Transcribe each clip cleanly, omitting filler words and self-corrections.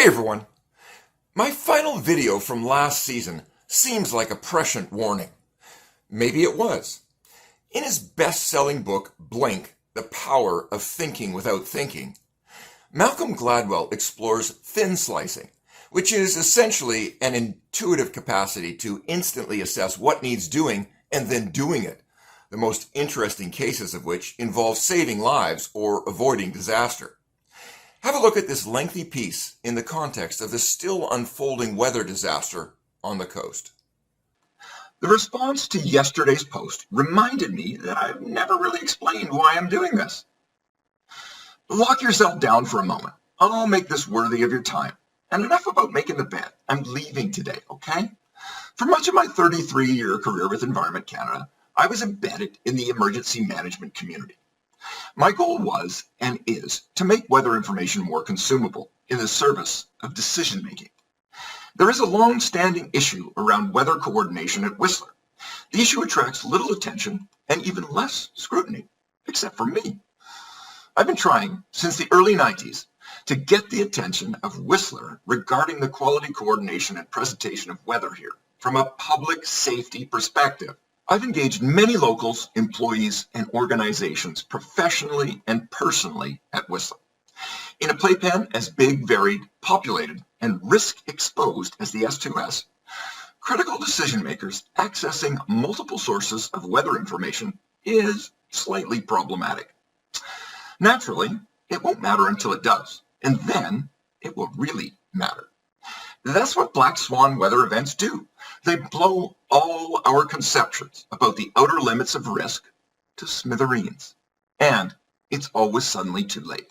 Hey everyone! My final video from last season seems like a prescient warning. Maybe it was. In his best-selling book, Blink, The Power of Thinking Without Thinking, Malcolm Gladwell explores thin slicing, which is essentially an intuitive capacity to instantly assess what needs doing and then doing it, the most interesting cases of which involve saving lives or avoiding disaster. Have a look at this lengthy piece in the context of the still unfolding weather disaster on the coast. The response to yesterday's post reminded me that I've never really explained why I'm doing this. Lock yourself down for a moment. I'll make this worthy of your time. And enough about making the bed. I'm leaving today, okay? For much of my 33-year career with Environment Canada, I was embedded in the emergency management community. My goal was and is to make weather information more consumable in the service of decision-making. There is a long-standing issue around weather coordination at Whistler. The issue attracts little attention and even less scrutiny, except for me. I've been trying since the early 90s to get the attention of Whistler regarding the quality coordination and presentation of weather here from a public safety perspective. I've engaged many locals, employees, and organizations professionally and personally at Whistler. In a playpen as big, varied, populated, and risk-exposed as the S2S, critical decision makers accessing multiple sources of weather information is slightly problematic. Naturally, it won't matter until it does, and then it will really matter. That's what black swan weather events do. They blow all our conceptions about the outer limits of risk to smithereens. And it's always suddenly too late.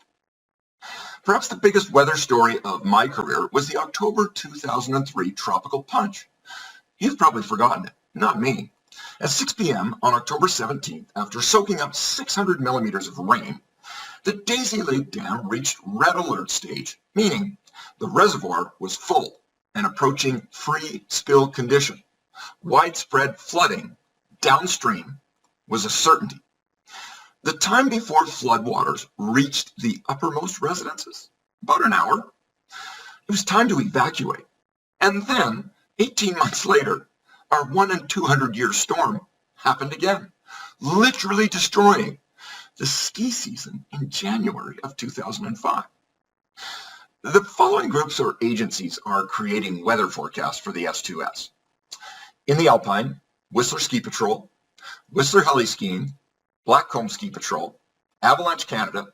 Perhaps the biggest weather story of my career was the October 2003 tropical punch. You've probably forgotten it, not me. At 6 p.m. on October 17th, after soaking up 600 millimeters of rain, the Daisy Lake Dam reached red alert stage, meaning the reservoir was full and approaching free spill condition. Widespread flooding downstream was a certainty. The time before floodwaters reached the uppermost residences, about an hour, it was time to evacuate. And then, 18 months later, our 1 in 200 year storm happened again, literally destroying the ski season in January of 2005. The following groups or agencies are creating weather forecasts for the S2S. In the Alpine, Whistler Ski Patrol, Whistler Heli Skiing, Blackcomb Ski Patrol, Avalanche Canada,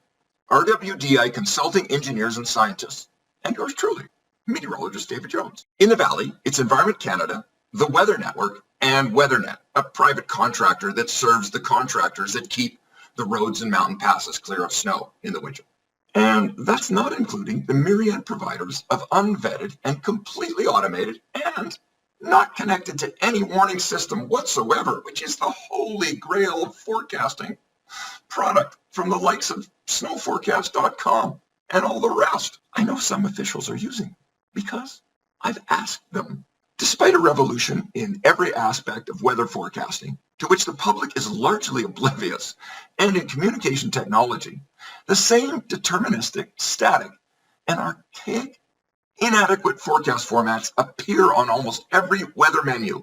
RWDI Consulting Engineers and Scientists, and yours truly, meteorologist David Jones. In the Valley, it's Environment Canada, the Weather Network, and WeatherNet, a private contractor that serves the contractors that keep the roads and mountain passes clear of snow in the winter. And that's not including the myriad providers of unvetted and completely automated and not connected to any warning system whatsoever, which is the holy grail of forecasting product from the likes of snowforecast.com and all the rest. I know some officials are using because I've asked them. Despite a revolution in every aspect of weather forecasting, to which the public is largely oblivious, and in communication technology, the same deterministic, static, and archaic, inadequate forecast formats appear on almost every weather menu,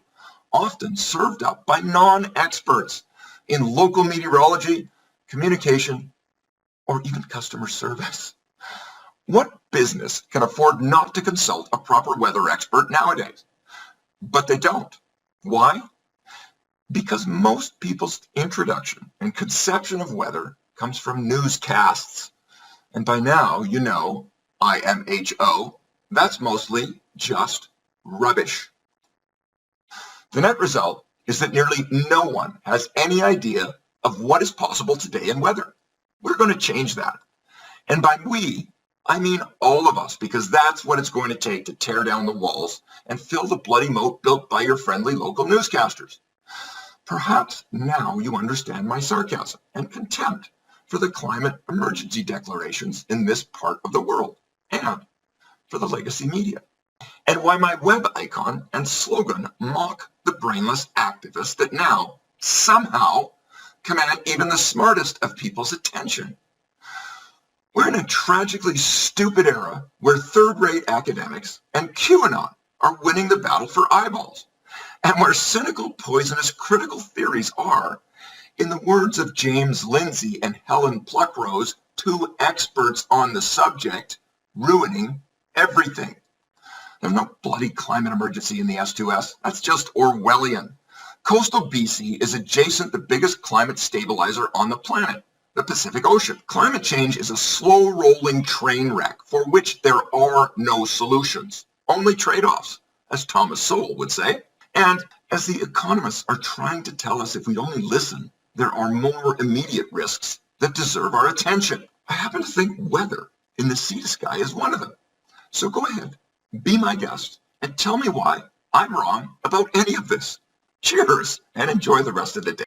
often served up by non-experts in local meteorology, communication, or even customer service. What business can afford not to consult a proper weather expert nowadays? But they don't. Why? Because most people's introduction and conception of weather comes from newscasts. And by now, you know, IMHO, that's mostly just rubbish. The net result is that nearly no one has any idea of what is possible today in weather. We're going to change that. And by we, I mean all of us, because that's what it's going to take to tear down the walls and fill the bloody moat built by your friendly local newscasters. Perhaps now you understand my sarcasm and contempt for the climate emergency declarations in this part of the world and for the legacy media, and why my web icon and slogan mock the brainless activists that now, somehow, command even the smartest of people's attention. We're in a tragically stupid era where third-rate academics and QAnon are winning the battle for eyeballs, and where cynical, poisonous, critical theories are, in the words of James Lindsay and Helen Pluckrose, two experts on the subject, ruining everything. There's no bloody climate emergency in the S2S. That's just Orwellian. Coastal BC is adjacent to the biggest climate stabilizer on the planet, the Pacific Ocean. Climate change is a slow-rolling train wreck for which there are no solutions, only trade-offs, as Thomas Sowell would say. And as the economists are trying to tell us if we only listen, there are more immediate risks that deserve our attention. I happen to think weather in the sea to sky is one of them. So go ahead, be my guest, and tell me why I'm wrong about any of this. Cheers, and enjoy the rest of the day.